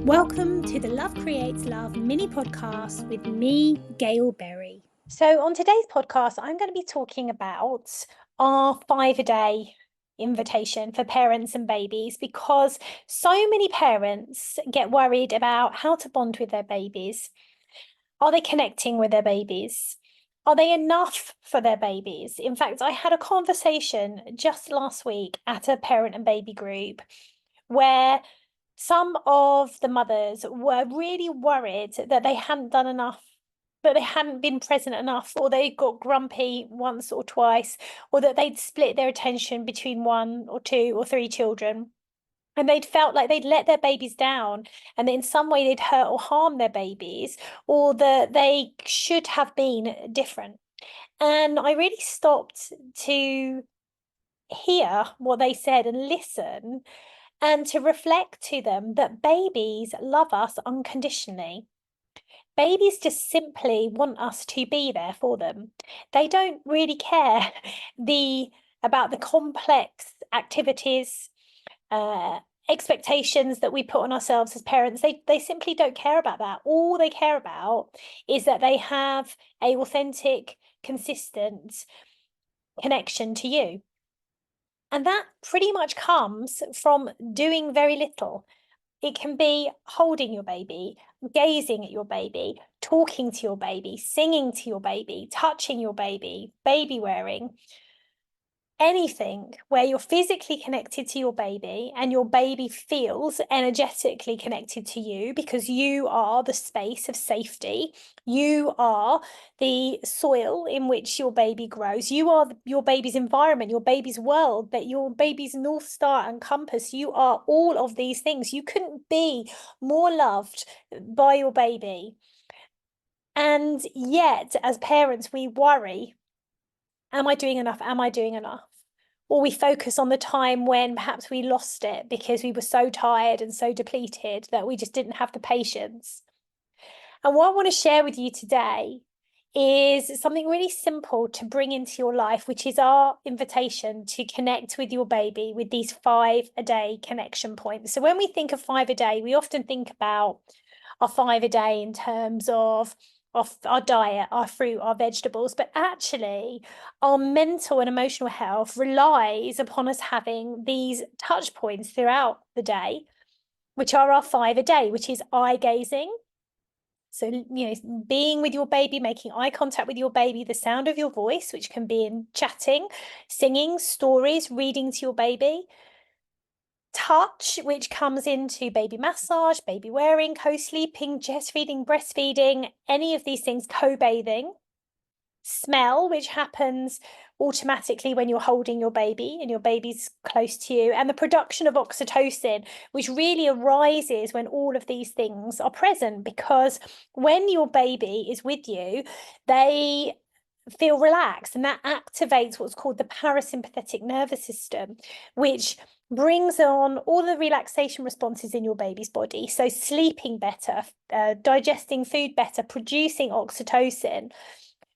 Welcome to the Love Creates Love mini podcast with me, Gail Berry. So, on today's podcast, I'm going to be talking about our 5-a-day invitation for parents and babies, because so many parents get worried about how to bond with their babies. Are they connecting with their babies? Are they enough for their babies? In fact, I had a conversation just last week at a parent and baby group where some of the mothers were really worried that they hadn't done enough, that they hadn't been present enough, or they got grumpy once or twice, or that they'd split their attention between 1 or 2 or 3 children. And they'd felt like they'd let their babies down, and that in some way they'd hurt or harm their babies, or that they should have been different. And I really stopped to hear what they said and listen, and to reflect to them that babies love us unconditionally. Babies just simply want us to be there for them. They don't really care about the complex activities, expectations that we put on ourselves as parents. They simply don't care about that. All they care about is that they have a authentic, consistent connection to you. And that pretty much comes from doing very little. It can be holding your baby, gazing at your baby, talking to your baby, singing to your baby, touching your baby, baby wearing. Anything where you're physically connected to your baby and your baby feels energetically connected to you, because you are the space of safety. You are the soil in which your baby grows. You are your baby's environment, your baby's world, that your baby's North Star and compass. You are all of these things. You couldn't be more loved by your baby. And yet, as parents, we worry, am I doing enough? Am I doing enough? Or we focus on the time when perhaps we lost it because we were so tired and so depleted that we just didn't have the patience. And what I want to share with you today is something really simple to bring into your life, which is our invitation to connect with your baby with these 5-a-day connection points. So when we think of 5 a day, we often think about our 5 a day in terms of our diet, our fruit, our vegetables, but actually our mental and emotional health relies upon us having these touch points throughout the day, which are our 5 a day, which is eye gazing. So, being with your baby, making eye contact with your baby, the sound of your voice, which can be in chatting, singing, stories, reading to your baby. Touch, which comes into baby massage, baby wearing, co-sleeping, chest feeding, breastfeeding, any of these things, co-bathing. Smell, which happens automatically when you're holding your baby and your baby's close to you. And the production of oxytocin, which really arises when all of these things are present, because when your baby is with you, they feel relaxed, and that activates what's called the parasympathetic nervous system, which brings on all the relaxation responses in your baby's body. So sleeping better, digesting food better, producing oxytocin,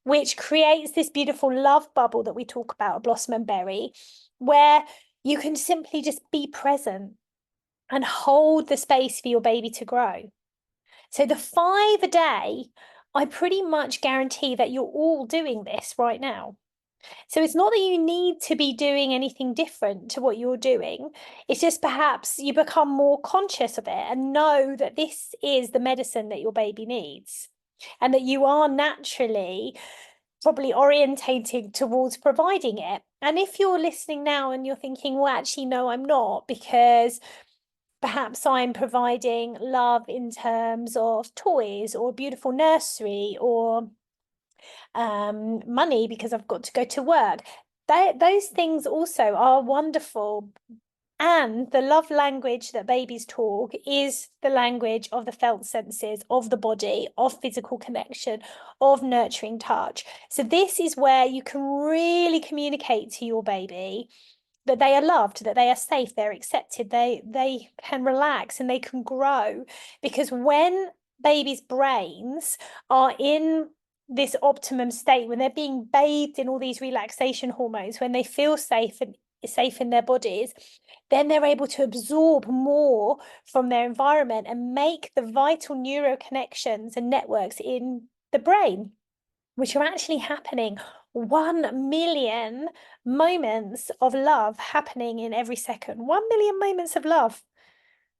which creates this beautiful love bubble that we talk about at Blossom and Berry, where you can simply just be present and hold the space for your baby to grow. So the 5 a day, I pretty much guarantee that you're all doing this right now. So it's not that you need to be doing anything different to what you're doing. It's just perhaps you become more conscious of it and know that this is the medicine that your baby needs, and that you are naturally probably orientated towards providing it. And if you're listening now and you're thinking, well, actually, no, I'm not, because perhaps I'm providing love in terms of toys or beautiful nursery or money because I've got to go to work. Those things also are wonderful. And the love language that babies talk is the language of the felt senses, of the body, of physical connection, of nurturing touch. So this is where you can really communicate to your baby that they are loved, that they are safe, they're accepted, they can relax and they can grow. Because when babies' brains are in this optimum state, when they're being bathed in all these relaxation hormones, when they feel safe and safe in their bodies, then they're able to absorb more from their environment and make the vital neuroconnections and networks in the brain, which are actually happening. 1 million moments of love happening in every second. 1 million moments of love.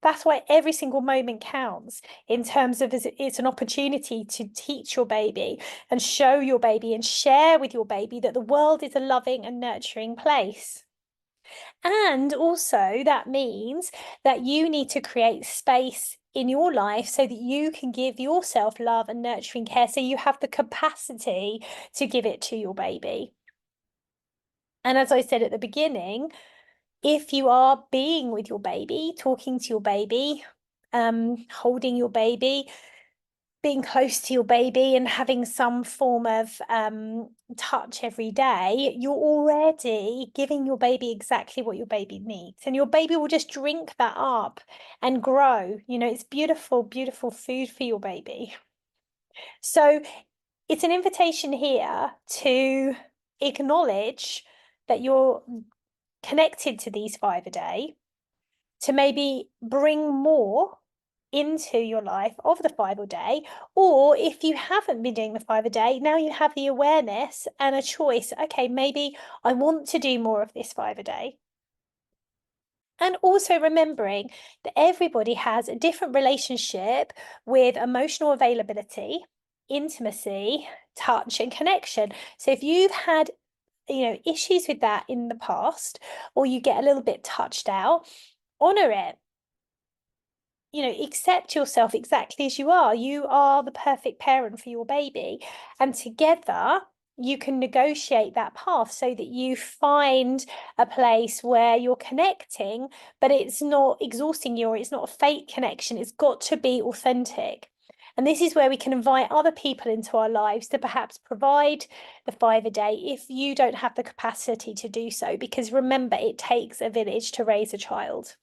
That's why every single moment counts, in terms of it's an opportunity to teach your baby and show your baby and share with your baby that the world is a loving and nurturing place. And also that means that you need to create space in your life so that you can give yourself love and nurturing care, so you have the capacity to give it to your baby. And as I said at the beginning, if you are being with your baby, talking to your baby, holding your baby, being close to your baby and having some form of touch every day, you're already giving your baby exactly what your baby needs. And your baby will just drink that up and grow. You know, it's beautiful, beautiful food for your baby. So it's an invitation here to acknowledge that you're connected to these 5 a day, to maybe bring more into your life of the 5 a day. Or if you haven't been doing the 5 a day, now you have the awareness and a choice. Okay, maybe I want to do more of this 5 a day. And also remembering that everybody has a different relationship with emotional availability, intimacy, touch, and connection. So if you've had issues with that in the past, or you get a little bit touched out, honor it. Accept yourself exactly as you are. You are the perfect parent for your baby. And together, you can negotiate that path so that you find a place where you're connecting, but it's not exhausting you, or it's not a fake connection. It's got to be authentic. And this is where we can invite other people into our lives to perhaps provide the 5 a day if you don't have the capacity to do so. Because remember, it takes a village to raise a child.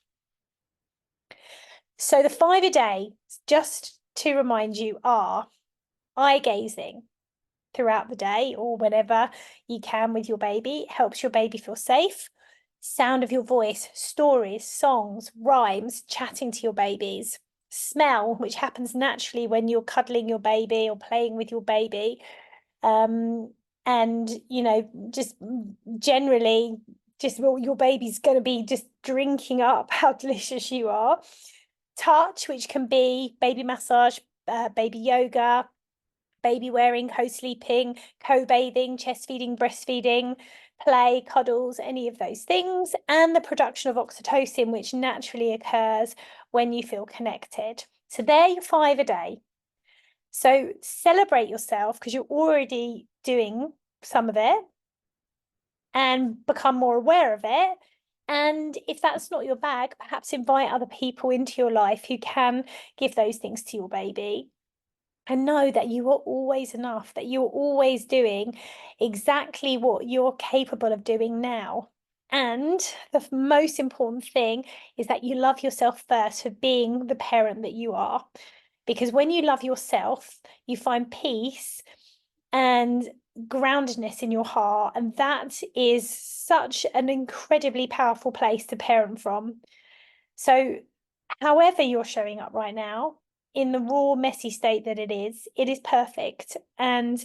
So the 5 a day, just to remind you, are eye gazing throughout the day or whenever you can with your baby. It helps your baby feel safe. Sound of your voice, stories, songs, rhymes, chatting to your babies. Smell, which happens naturally when you're cuddling your baby or playing with your baby. And, just generally, just your baby's going to be just drinking up how delicious you are. Touch, which can be baby massage, baby yoga, baby wearing, co-sleeping, co-bathing, chest feeding, breastfeeding, play, cuddles, any of those things, and the production of oxytocin, which naturally occurs when you feel connected. So they're your 5 a day. So celebrate yourself because you're already doing some of it, and become more aware of it. And if that's not your bag, perhaps invite other people into your life who can give those things to your baby. And know that you are always enough, that you're always doing exactly what you're capable of doing now. And the most important thing is that you love yourself first for being the parent that you are. Because when you love yourself, you find peace and groundedness in your heart. And that is such an incredibly powerful place to parent from. So, however you're showing up right now, in the raw, messy state that it is perfect. And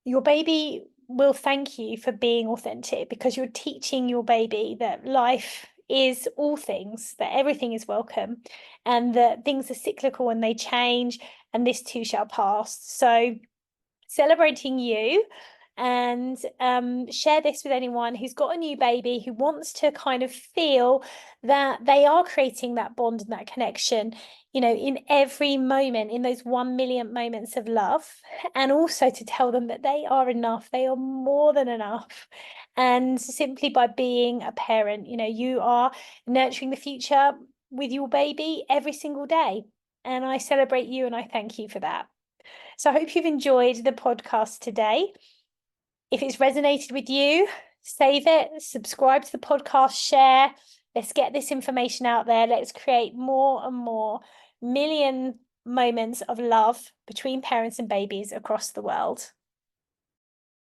your baby will thank you for being authentic, because you're teaching your baby that life is all things, that everything is welcome, and that things are cyclical and they change, and this too shall pass. So celebrating you, and share this with anyone who's got a new baby, who wants to kind of feel that they are creating that bond and that connection, in every moment, in those 1 million moments of love. And also to tell them that they are enough, they are more than enough. And simply by being a parent, you are nurturing the future with your baby every single day. And I celebrate you and I thank you for that. So I hope you've enjoyed the podcast today. If it's resonated with you, save it, subscribe to the podcast, share. Let's get this information out there. Let's create more and more million moments of love between parents and babies across the world.